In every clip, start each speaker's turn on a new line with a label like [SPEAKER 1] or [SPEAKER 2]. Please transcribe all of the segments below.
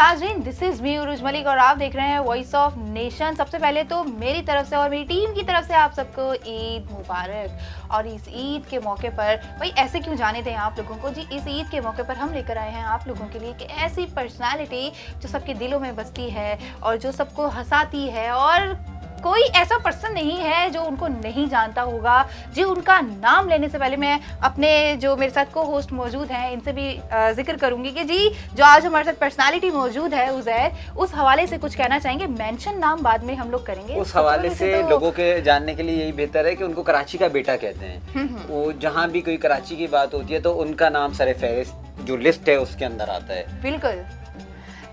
[SPEAKER 1] नाज़रीन, this is me उरुज Malik और आप देख रहे हैं वॉइस ऑफ नेशन। सबसे पहले तो मेरी तरफ से और मेरी टीम की तरफ से आप सबको ईद मुबारक। और इस ईद के मौके पर भाई ऐसे क्यों जाने दें आप लोगों को जी, इस ईद के मौके पर हम लेकर आए हैं आप लोगों के लिए कि ऐसी पर्सनालिटी जो सबके दिलों में बसती है और जो सबको हंसाती है, और कोई ऐसा पर्सन नहीं है जो उनको नहीं जानता होगा जी। उनका नाम लेने से पहले मैं अपने जो मेरे साथ को होस्ट मौजूद हैं इनसे भी जिक्र करूंगी कि जी जो आज हमारे साथ पर्सनालिटी मौजूद है उज़ैर, उस हवाले से कुछ कहना चाहेंगे। मेंशन नाम बाद में हम लोग करेंगे।
[SPEAKER 2] उस हवाले से तो लोगों के जानने के लिए यही बेहतर है कि उनको कराची का बेटा कहते हैं। वो जहाँ भी कोई कराची की बात होती है तो उनका नाम सरे फहरिस्त जो लिस्ट है उसके अंदर आता है।
[SPEAKER 1] बिल्कुल।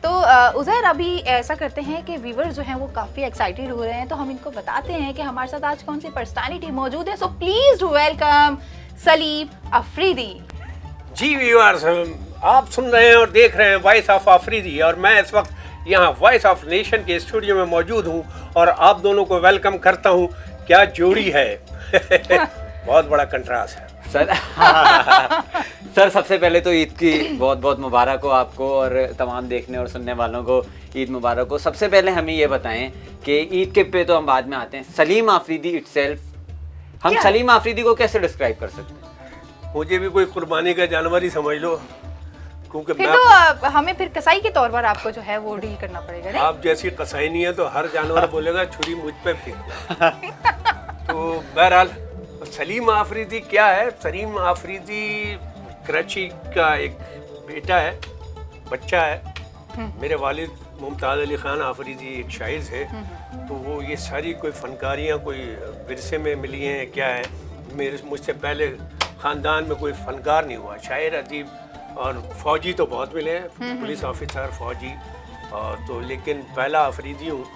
[SPEAKER 1] तो उज़ैर, अभी ऐसा करते हैं कि व्यूअर्स जो हैं वो काफ़ी एक्साइटेड हो रहे हैं, तो हम इनको बताते हैं कि हमारे साथ आज कौन सी पर्सनालिटी मौजूद है। So please welcome Saleem Afridi.
[SPEAKER 3] जी व्यूअर्स, आप सुन रहे हैं और देख रहे हैं वॉइस ऑफ अफरीदी, और मैं इस वक्त यहाँ वॉइस ऑफ नेशन के स्टूडियो में मौजूद हूँ और आप दोनों को वेलकम करता हूँ। क्या जोड़ी है बहुत बड़ा कंट्रास्ट है
[SPEAKER 2] सर। सर, सबसे पहले तो ईद की बहुत बहुत मुबारक हो आपको और तमाम देखने और सुनने वालों को ईद मुबारक हो। सबसे पहले हमें ये बताएं कि ईद के पे तो हम बाद में आते हैं, सलीम आफरीदी इटसेल्फ, हम सलीम आफरीदी को कैसे डिस्क्राइब कर सकते हैं?
[SPEAKER 3] मुझे भी कोई कुर्बानी का जानवर ही समझ लो, क्योंकि
[SPEAKER 1] फिर तो हमें फिर कसाई के तौर पर आपको जो है वो डील करना पड़ेगा नहीं?
[SPEAKER 3] आप जैसी कसाई नहीं है तो हर जानवर बोलेगा छुरी मुझ पे फेंक। तो बहरहाल सलीम आफरीदी क्या है? सलीम आफरीदी कराची का एक बेटा है, बच्चा है। मेरे वालिद मुमताज़ अली ख़ान आफरीदी एक शायर है, तो वो ये सारी कोई फनकारियाँ कोई विरसे में मिली हैं क्या है। मुझसे पहले ख़ानदान में कोई फनकार नहीं हुआ। शायर, अदीब और फ़ौजी तो बहुत मिले हैं, पुलिस ऑफिसर, फ़ौजी, और तो लेकिन पहला आफरीदी हूँ।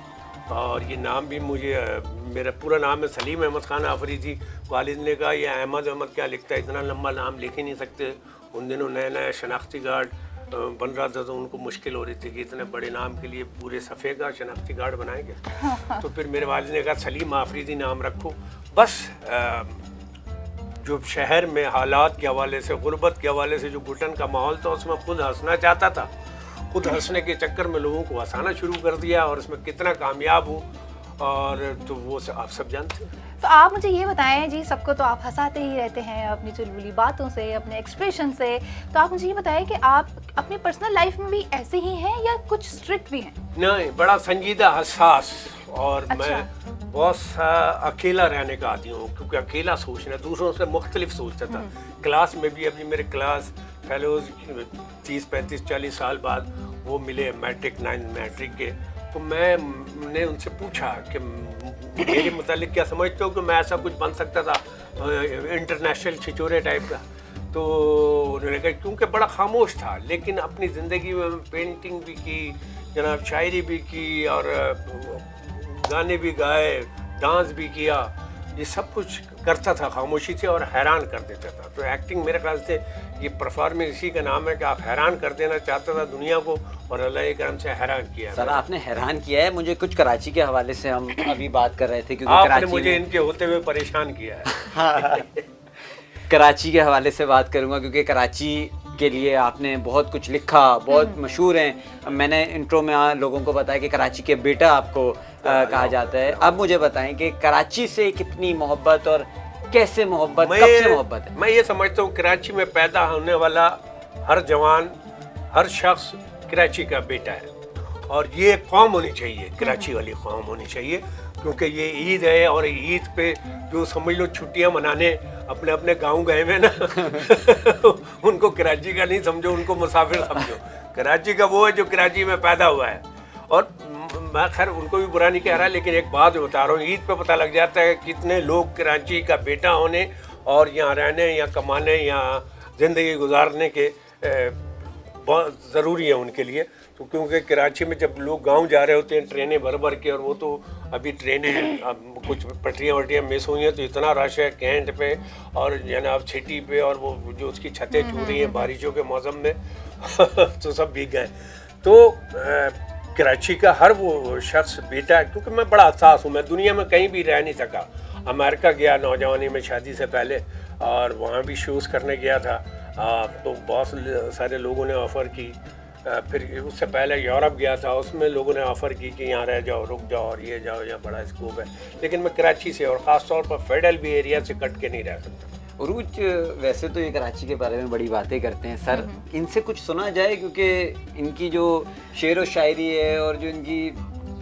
[SPEAKER 3] और ये नाम भी मुझे, मेरा पूरा नाम है सलीम अहमद ख़ान आफरीदी। वालिद ने कहा ये अहमद क्या लिखता है, इतना लंबा नाम लिख ही नहीं सकते। उन दिनों नया नया शनाख्ती कार्ड बन रहा था तो उनको मुश्किल हो रही थी कि इतने बड़े नाम के लिए पूरे सफ़े का शनाख्ती कार्ड बनाएंगे। तो फिर मेरे वालिद ने कहा सलीम आफरीदी नाम रखो। बस जो शहर में हालात के हवाले से, गुर्बत के हवाले से जो घुटन का माहौल था उसमें खुद हंसना चाहता था। खुद हंसने के चक्कर में लोगों को हंसाना शुरू कर दिया और उसमें कितना कामयाब हूँ और तो वो आप सब जानते हैं।
[SPEAKER 1] तो आप मुझे ये बताएं जी, सबको तो आप हंसाते ही रहते हैं अपनी चुलबुली बातों से, अपने एक्सप्रेशन से, तो आप मुझे ये बताएं कि आप अपनी पर्सनल लाइफ में भी ऐसे ही हैं या कुछ स्ट्रिक्ट भी हैं?
[SPEAKER 3] नहीं, बड़ा संजीदा, हसास, और
[SPEAKER 1] अच्छा।
[SPEAKER 3] मैं बहुत सा अकेला रहने का आदी हूँ, क्योंकि अकेला सोचना, दूसरों से मुख्तलिफ सोचता था। क्लास में भी अभी मेरे क्लास फेलोज 30, 35, 40 साल बाद वो मिले मैट्रिक 9 मैट्रिक के, तो मैंने उनसे पूछा कि मेरे मुतालिक क्या समझते हो कि मैं ऐसा कुछ बन सकता था इंटरनेशनल छिचोरे टाइप का। तो उन्होंने कहा क्योंकि बड़ा खामोश था, लेकिन अपनी ज़िंदगी में पेंटिंग भी की, जनाब शायरी भी की और गाने भी गाए, डांस भी किया, ये सब कुछ करता था खामोशी से और हैरान कर देता था। तो एक्टिंग मेरे ख्याल से ये परफॉर्मेंस इसी का नाम है कि आप हैरान कर देना चाहता था दुनिया को, और अल्लाह के करम से हैरान किया है।
[SPEAKER 2] सर, आपने हैरान किया है मुझे। कुछ कराची के हवाले से हम अभी बात कर रहे थे, क्योंकि
[SPEAKER 3] आपने मुझे इनके होते हुए परेशान किया है।
[SPEAKER 2] कराची के हवाले से बात करूंगा क्योंकि कराची के लिए आपने बहुत कुछ लिखा, बहुत मशहूर हैं। मैंने इंट्रो में लोगों को बताया कि कराची के बेटा आपको कहा जाता है। अब मुझे बताएं कि कराची से कितनी मोहब्बत और कैसे मोहब्बत, कब से मोहब्बत है?
[SPEAKER 3] मैं ये समझता हूँ कराची में पैदा होने वाला हर जवान, हर शख्स कराची का बेटा है, और ये कौम होनी चाहिए, कराची वाली कौम होनी चाहिए, क्योंकि ये ईद है और ईद पे जो समझ लो छुट्टियां मनाने अपने अपने गांव गए हुए ना उनको कराची का नहीं समझो, उनको मुसाफिर समझो। कराची का वो है जो कराची में पैदा हुआ है। और मैं खैर उनको भी बुरा नहीं कह रहा, लेकिन एक बात बता रहा हूँ, ईद पे पता लग जाता है कितने लोग कराची का बेटा होने और यहाँ रहने या कमाने या ज़िंदगी गुजारने के बहुत ज़रूरी है उनके लिए। तो क्योंकि कराची में जब लोग गांव जा रहे होते हैं ट्रेनें भर भर के, और वो तो अभी ट्रेनें अब कुछ पटरियाँ वटरियाँ मिस हुई हैं तो इतना रश है कैंट पे और जनाब सिटी पे, और वो जो उसकी छतें छू रही हैं बारिशों के मौसम में तो सब भीग गए। तो कराची का हर वो शख्स बेटा है, क्योंकि मैं बड़ा हसास हूँ। मैं दुनिया में कहीं भी रह नहीं सका। अमेरिका गया नौजवानी में शादी से पहले, और वहाँ भी शोज़ करने गया था। तो बहुत सारे लोगों ने ऑफ़र की, फिर उससे पहले यूरोप गया था, उसमें लोगों ने ऑफ़र की कि यहाँ रह जाओ, रुक जाओ और ये जाओ, यहाँ बड़ा स्कोप है। लेकिन मैं कराची से और ख़ास तौर पर फेडरल भी एरिया से कट के नहीं रह सकता।
[SPEAKER 2] उरूज, वैसे तो ये कराची के बारे में बड़ी बातें करते हैं सर, इनसे कुछ सुना जाए, क्योंकि इनकी जो शेर व शायरी है और जो इनकी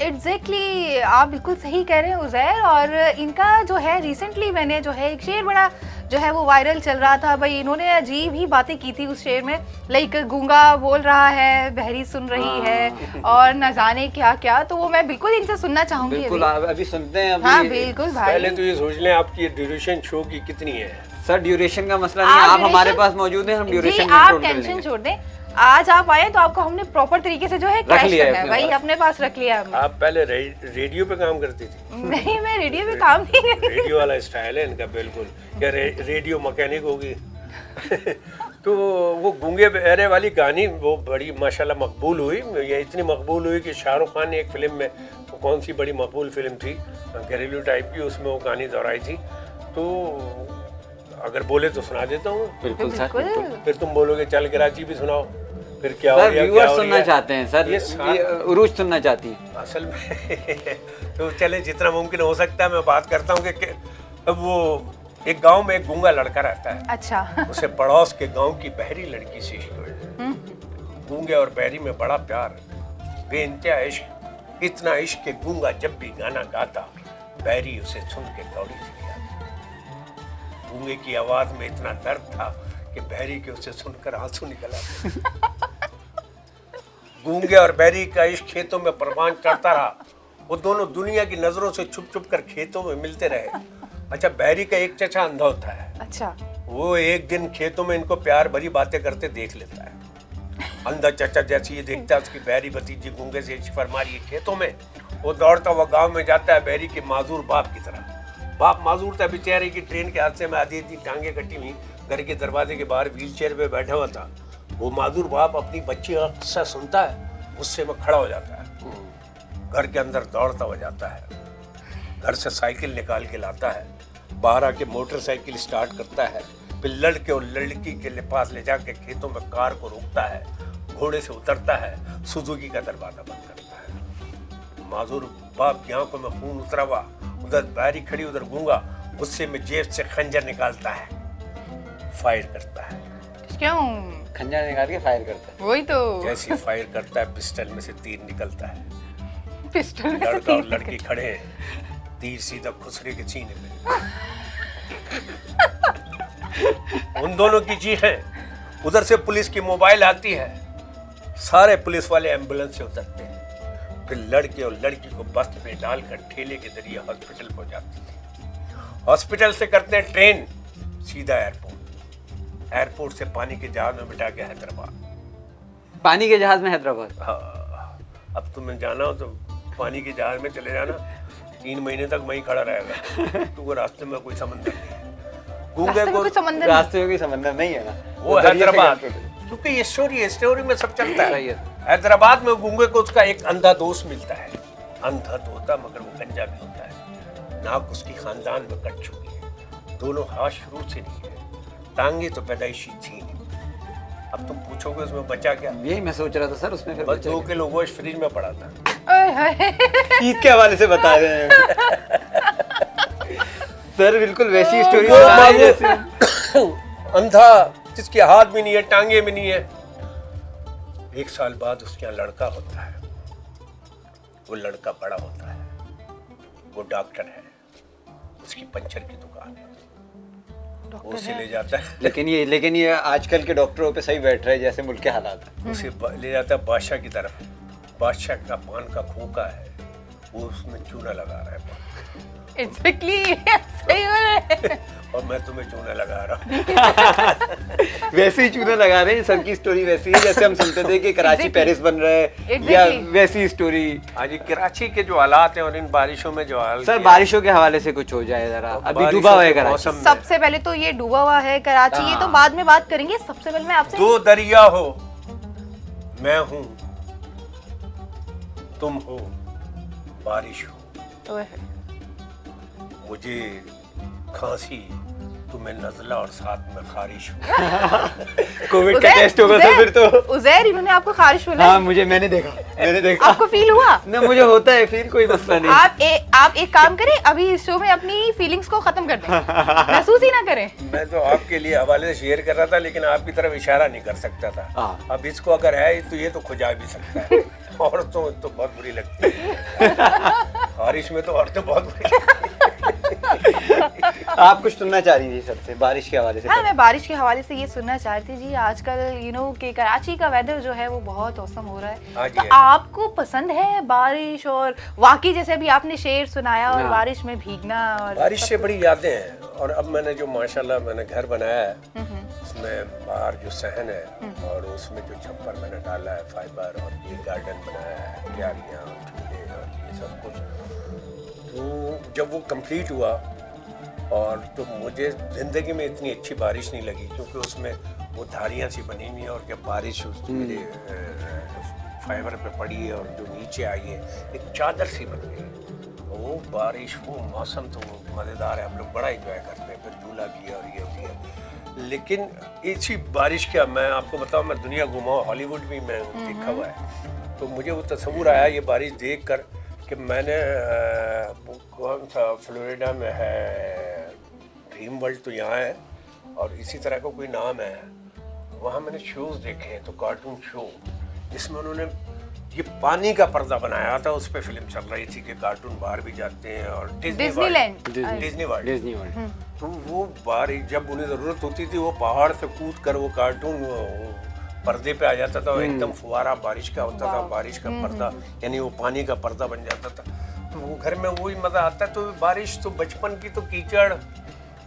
[SPEAKER 1] एग्जैक्टली आप बिल्कुल सही कह रहे हैं उज़ैर। और इनका जो है रिसेंटली मैंने जो है एक शेर बड़ा जो है वो वायरल चल रहा था भाई, इन्होंने अजीब ही बातें की थी उस शेर में, लाइक गूंगा बोल रहा है, बहरी सुन रही है और न जाने क्या क्या। तो वो मैं बिल्कुल इनसे सुनना चाहूंगी।
[SPEAKER 2] बिल्कुल अभी सुनते हैं। अभी
[SPEAKER 1] हाँ बिल्कुल भाई।
[SPEAKER 3] पहले तो ये सोच लें आपकी ड्यूरेशन शो की कितनी है।
[SPEAKER 2] सर ड्यूरेशन का मसला नहीं है, आप हमारे पास मौजूद हैं, हम ड्यूरेशन
[SPEAKER 1] आप टेंशन छोड़ दें। आज आप आए तो आपको हमने प्रॉपर तरीके से जो है कैश करना है भाई, अपने पास रख लिया हमने।
[SPEAKER 3] आप पहले रेडियो पे काम करती थी?
[SPEAKER 1] नहीं, मैं रेडियो पे काम नहीं करती।
[SPEAKER 3] रेडियो वाला स्टाइल है इनका बिल्कुल, क्या रेडियो मैकेनिक होगी। तो वो गूंगे बहरे वाली कहानी वो बड़ी माशाल्लाह मकबूल हुई। ये इतनी मकबूल हुई कि शाहरुख खान ने एक फिल्म में, वो कौन सी बड़ी मकबूल फिल्म थी, घरेलू टाइप की, उसमें वो कहानी दोहराई थी। तो अगर बोले तो सुना देता हूँ।
[SPEAKER 2] बिल्कुल सर, बिल्कुल।
[SPEAKER 3] फिर तुम बोलोगे चल कराची भी सुनाओ, फिर क्या
[SPEAKER 2] सर
[SPEAKER 3] हो गया,
[SPEAKER 2] व्यूअर्स सुनना चाहते हैं सर, ये उरूज सुनना चाहती है
[SPEAKER 3] असल में। तो चले जितना मुमकिन हो सकता है मैं बात करता हूँ कि अब वो एक गांव में एक गूंगा लड़का रहता है।
[SPEAKER 1] अच्छा।
[SPEAKER 3] उसे पड़ोस के गांव की बहरी लड़की से इश्क हुआ। गूंगे और बहरी में बड़ा प्यार, बेइंतहा इश्क, इतना इश्क कि गूंगा जब भी गाना गाता बहरी उसे सुन के दौड़ी चली आती। गूंगे की आवाज में इतना दर्द था कि बहरी के उसे सुनकर आंसू निकल आते। गूंगे और बहरी का इश्क खेतों में परवान चढ़ता रहा। वो दोनों दुनिया की नजरों से छुप छुप कर खेतों में मिलते रहे। अच्छा, बहरी का एक चचा अंधा होता है।
[SPEAKER 1] अच्छा।
[SPEAKER 3] वो एक दिन खेतों में इनको प्यार भरी बातें करते देख लेता है। अंधा चचा जैसे ये देखता है उसकी बहरी भतीजी गूंगे से इश्क फरमा रही है खेतों में, वो दौड़ता हुआ गांव में जाता है बहरी के माजूर बाप की तरह। बाप माजूर था बेचारे की, ट्रेन के हादसे में आधी आधी टांगे कटी हुई, घर के दरवाजे के बाहर व्हील चेयर पे बैठा हुआ था। वो माजूर बाप अपनी बच्ची का किस्सा सुनता है, गुस्से में खड़ा हो जाता है, घर के अंदर दौड़ता हो जाता है, घर से साइकिल निकाल के लाता है, बाहर आके मोटरसाइकिल स्टार्ट करता है, फिर लड़के और लड़की के पास ले जाके खेतों में कार को रोकता है, घोड़े से उतरता है, सुजुकी का दरवाजा बंद करता है। माजूर बाप की आंखों में खून उतरा हुआ, उधर बहरी खड़ी, उधर गूंगा, गुस्से में जेब से खंजर निकालता है, फायर करता है।
[SPEAKER 1] क्यों?
[SPEAKER 2] खंजर निकाल के फायर करता है।
[SPEAKER 1] वही तो।
[SPEAKER 3] जैसे फायर करता है पिस्टल में से तीर निकलता है।
[SPEAKER 1] पिस्टल में से
[SPEAKER 3] लड़का और
[SPEAKER 1] तीर
[SPEAKER 3] लड़की खड़े हैं, तीर सीधा खुसरे के सीने में। उन दोनों की चीखें, उधर से पुलिस की मोबाइल आती है, सारे पुलिस वाले एम्बुलेंस से उतरते हैं, फिर लड़के और लड़की को बस में डालकर ठेले के जरिए हॉस्पिटल पहुंचाते हैं। हॉस्पिटल से करते हैं ट्रेन सीधा एयरपोर्ट, एयरपोर्ट से पानी के जहाज में बिठा के हैदराबाद।
[SPEAKER 2] पानी के जहाज में हैदराबाद?
[SPEAKER 3] हाँ, अब तुम्हें जाना हो तो पानी के जहाज में चले जाना, 3 महीने तक वहीं खड़ा रहेगा, तो रास्ते में कोई समंदर नहीं है। गूंगे को
[SPEAKER 2] रास्ते में कोई समंदर नहीं है ना,
[SPEAKER 3] वो हैदराबाद, क्योंकि ये स्टोरी में सब चलता है। हैदराबाद में गूंगे को उसका एक अंधा दोस्त मिलता है। अंधा तो होता मगर वो गंजा भी होता है, नाक उसकी खानदान में कट चुकी है, दोनों हाथ शुरू से नहीं है, टांगे तो पैदाइशी थी नहीं। अब तुम पूछोगे उसमें बचा क्या?
[SPEAKER 2] यही मैं सोच रहा था सर, उसमें फिर
[SPEAKER 3] बस 2 किलो गोश्त फ्रिज में पड़ा था।
[SPEAKER 2] ईद के हवाले से बता रहे हैं सर, बिल्कुल वैसी स्टोरी
[SPEAKER 3] अंधा जिसके हाथ भी नहीं है, टांगे भी नहीं है। 1 साल बाद उसके यहाँ लड़का होता है, वो लड़का बड़ा होता है, वो डॉक्टर है, उसकी पंचर की दुकान है, वो उसे ले जाता है।
[SPEAKER 2] लेकिन ये आजकल के डॉक्टरों पे सही बैठ रहे हैं जैसे मुल्क के हालात हैं।
[SPEAKER 3] उसे ले जाता है बादशाह की तरफ, बादशाह का पान का खोखा है, वो उसमें चूना लगा रहा है।
[SPEAKER 1] Exactly, सही हो रहा है।
[SPEAKER 3] और मैं तुम्हें चूना लगा रहा हूँ।
[SPEAKER 2] वैसे ही चूना लगा रहे हैं, सर की स्टोरी वैसी है जैसे हम सुनते थे कि कराची पेरिस बन रहा है, या वैसी स्टोरी।
[SPEAKER 3] आज कराची के जो हालात हैं और इन बारिशों में जो हाल,
[SPEAKER 2] सर बारिशों के हवाले से कुछ हो जाए जरा, अभी डूबा हुआ है कराची।
[SPEAKER 1] सबसे पहले तो ये डूबा हुआ है कराची, ये तो बाद में बात करेंगे। सबसे पहले मैं आपसे,
[SPEAKER 3] 2 दरिया हो, मैं हूँ, तुम हो, बारिश हो, मुझे खांसी तुम्हें नज़ला और साथ में खारिश हुआ।
[SPEAKER 2] कोविड का टेस्ट होगा तो फिर तो।
[SPEAKER 1] उज़ैर, इन्होंने आपको खारिश बोला?
[SPEAKER 2] हाँ, मैंने देखा।
[SPEAKER 1] आपको फील हुआ?
[SPEAKER 2] ना, मुझे होता है फील, कोई मसला नहीं।
[SPEAKER 1] आप एक काम करें, अभी इस शो में अपनी फीलिंग्स को खत्म कर दें, महसूस ही ना करें।
[SPEAKER 3] मैं तो आपके लिए हवाले से शेयर कर रहा था, लेकिन आपकी तरफ इशारा नहीं कर सकता था। अब इसको अगर है तो ये तो खुजा भी सकता है। औरतों तो बहुत बुरी लगती है, बारिश में तो औरतें बहुत बुरी लगती है।
[SPEAKER 2] आप कुछ सुनना चाह रही थी सबसे बारिश के हवाले से?
[SPEAKER 1] हाँ, मैं बारिश के हवाले से ये सुनना चाह रही थी जी, आजकल कि कराची का वेदर जो है वो बहुत औसम हो रहा है, तो आपको पसंद है बारिश? और वाकई जैसे भी आपने शेर सुनाया, और बारिश में भीगना, और
[SPEAKER 3] बारिश से बड़ी यादें हैं। और अब मैंने जो माशाल्लाह मैंने घर बनाया है, उसमें बाहर जो सहन है और उसमें जो छप्पर मैंने डाला है फाइबर, और ये गार्डन बनाया है, क्यारियाँ, झूले और ये सब कुछ, तो जब वो कंप्लीट हुआ और तो मुझे ज़िंदगी में इतनी अच्छी बारिश नहीं लगी, क्योंकि उसमें वो धारियाँ सी बनी हुई हैं, और जब बारिश मेरे फाइबर पे पड़ी और जो नीचे आई है एक चादर सी बन गई, वो बारिश, वो मौसम तो मज़ेदार है। हम लोग बड़ा इंजॉय करते हैं, फिर झूला किया और ये किया। लेकिन इसी बारिश का मैं आपको बताऊं, मैं दुनिया घुमा, हॉलीवुड भी मैं देखा हुआ है, तो मुझे वो तस्वुर आया ये बारिश देख कर कि मैंने कौन सा फ्लोरिडा में है, ड्रीम वर्ल्ड तो यहाँ है, और इसी तरह का कोई नाम है, वहाँ मैंने शोज़ देखे हैं, तो कार्टून शो जिसमें उन्होंने ये पानी का पर्दा बनाया था, उस पर फिल्म चल रही थी कि कार्टून बाहर भी जाते हैं, और डिज्नी वर्ल्ड। तो वो बारिश जब उन्हें ज़रूरत होती थी, वो पहाड़ से कूद कर वो कार्टून पर्दे पे आ जाता था, एकदम फुवारा बारिश का होता था, बारिश का पर्दा यानी वो पानी का पर्दा बन जाता था, तो वो घर में वही मज़ा आता है। तो बारिश तो बचपन की तो कीचड़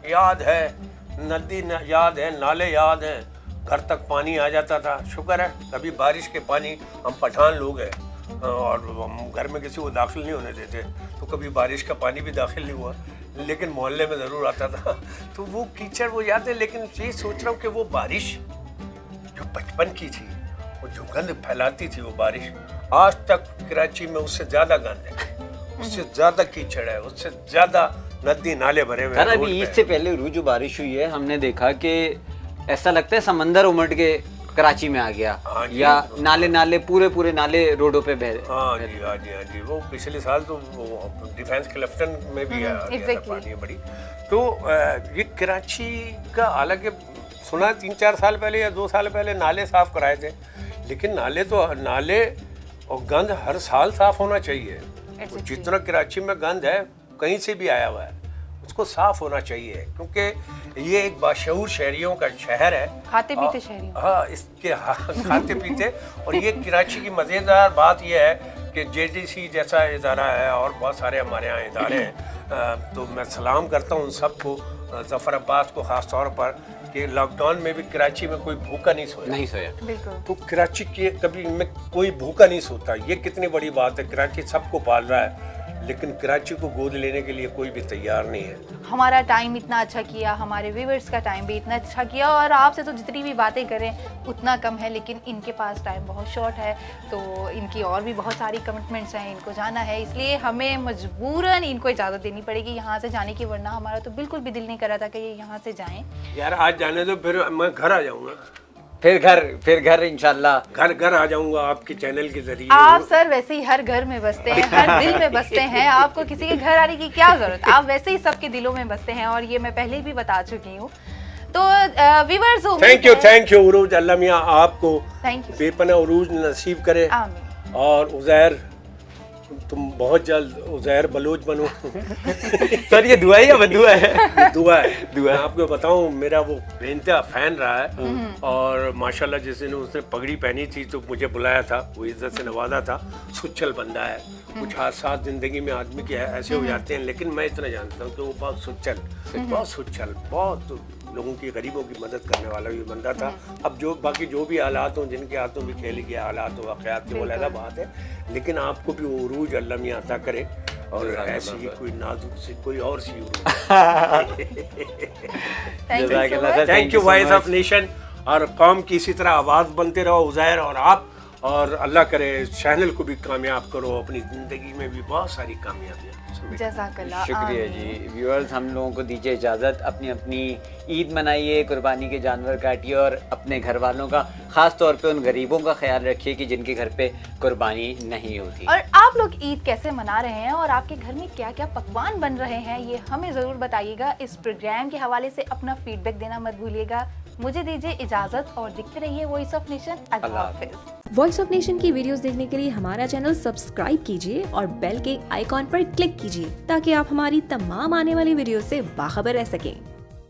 [SPEAKER 3] याद है, नदी याद है, नाले याद हैं, घर तक पानी आ जाता था। शुक्र है कभी बारिश के पानी, हम पठान लोग हैं और हम घर में किसी को दाखिल नहीं होने देते, तो कभी बारिश का पानी भी दाखिल नहीं हुआ, लेकिन मोहल्ले में ज़रूर आता था। तो वो कीचड़ वो याद है। लेकिन ये सोच रहा हूँ कि वो बारिश जो बचपन की थी, वो जो गंद फैलाती थी वो बारिश, आज तक कराची में उससे ज़्यादा गंद है, उससे ज़्यादा कीचड़ है, उससे ज़्यादा नदी नाले भरे हुए हैं।
[SPEAKER 2] अभी ईद से पहले जो बारिश हुई है, हमने देखा कि ऐसा लगता है समंदर उमड़ के कराची में आ गया, या नाले पूरे नाले रोडों पे बह।
[SPEAKER 3] हाँ जी, वो पिछले साल तो वो डिफेंस के लेफ्टिनेंट में भी पानी बड़ी। तो ये कराची का, हालांकि सुना 3-4 साल पहले या 2 साल पहले नाले साफ कराए थे, लेकिन नाले और गंद हर साल साफ होना चाहिए। जितना कराची में गंद है, कहीं से भी आया हुआ है, उसको साफ होना चाहिए, क्योंकि ये एक बाशऊर शहरियों का शहर है,
[SPEAKER 1] खाते पीते शहरियों।
[SPEAKER 3] हाँ, इसके खाते पीते। और ये कराची की मज़ेदार बात ये है कि JDC जैसा इदारा है और बहुत सारे हमारे यहाँ इदारे हैं, तो मैं सलाम करता हूँ उन सबको, ज़फ़र अब्बास को ख़ास तौर पर, कि लॉकडाउन में भी कराची में कोई भूखा नहीं सोया।
[SPEAKER 1] बिल्कुल। तो
[SPEAKER 3] कराची के कभी में कोई भूखा नहीं सोता, ये कितनी बड़ी बात है। कराची सबको पाल रहा है, लेकिन कराची को गोद लेने के लिए कोई भी तैयार नहीं है।
[SPEAKER 1] हमारा टाइम इतना अच्छा किया, हमारे व्यूअर्स का टाइम भी इतना अच्छा किया, और आपसे तो जितनी भी बातें करें उतना कम है, लेकिन इनके पास टाइम बहुत शॉर्ट है, तो इनकी और भी बहुत सारी कमिटमेंट्स हैं, इनको जाना है, इसलिए हमें मजबूरन इनको इजाज़त देनी पड़ेगी यहाँ से जाने की, वरना हमारा तो बिल्कुल भी दिल नहीं कर रहा था कि ये यहाँ से जाएँ।
[SPEAKER 3] यार आज जाने दो, फिर मैं घर आ जाऊँगा,
[SPEAKER 2] फिर घर इंशाल्लाह
[SPEAKER 3] घर आ जाऊंगा आपके चैनल के जरिए।
[SPEAKER 1] आप सर वैसे ही हर घर में बसते हैं, हर दिल में बसते हैं, आपको किसी के घर आने की क्या जरूरत, आप वैसे ही सबके दिलों में बसते हैं, और ये मैं पहले भी बता चुकी हूँ। तो व्यूअर्स,
[SPEAKER 3] थैंक यू उरूज, अल्लाह मियां आपको बेपनाह उरूज नसीब करे, और उज़ैर तुम बहुत जल्द उज़ैर बलोच बनो।
[SPEAKER 2] सर ये दुआ है या बदुआ है?
[SPEAKER 3] दुआ है। मैं आपको बताऊं, मेरा वो बेइंतहा फैन रहा है, और माशाल्लाह जिस दिन उसने पगड़ी पहनी थी तो मुझे बुलाया था, वो इज्जत से नवाजा था। सुच्चल बंदा है, कुछ हादसा जिंदगी में आदमी के ऐसे हो जाते हैं, लेकिन मैं इतना जानता हूँ कि वो बहुत सुच्चल, बहुत लोगों की, गरीबों की मदद करने वाला भी बंदा था। अब जो बाकी जो भी हालात हों, जिनके हाथों भी खेल गया हालात हो, वाक़यात की, वो अलग बात है, लेकिन आपको भी वो उरूज अल्लाह मियां अता करे, और ऐसी ही कोई नाजुक सी कोई और सी उरूज। Thank you voice of nation, और कौम की इसी तरह आवाज़ बनते रहो उज़ैर और आप, और अल्लाह करे चैनल को भी कामयाब करो, अपनी ज़िंदगी में भी बहुत सारी कामयाबियाँ समेट।
[SPEAKER 1] जज़ाकल्लाह।
[SPEAKER 2] शुक्रिया जी। व्यूअर्स, हम लोगों को दीजिए इजाज़त, अपनी अपनी ईद मनाइए, कुर्बानी के जानवर काटिए और अपने घर वालों का, ख़ास तौर पे उन गरीबों का ख्याल रखिए कि जिनके घर पे कुर्बानी नहीं होती।
[SPEAKER 1] और आप लोग ईद कैसे मना रहे हैं और आपके घर में क्या क्या पकवान बन रहे हैं, ये हमें ज़रूर बताइएगा। इस प्रोग्राम के हवाले से अपना फीडबैक देना मत भूलिएगा। मुझे दीजिए इजाज़त और दिखते रहिए वॉइस ऑफ नेशन। अल्लाह हाफिज़।
[SPEAKER 4] वॉइस ऑफ नेशन की वीडियोस देखने के लिए हमारा चैनल सब्सक्राइब कीजिए और बेल के आइकॉन पर क्लिक कीजिए ताकि आप हमारी तमाम आने वाली वीडियो से बाखबर रह सकें।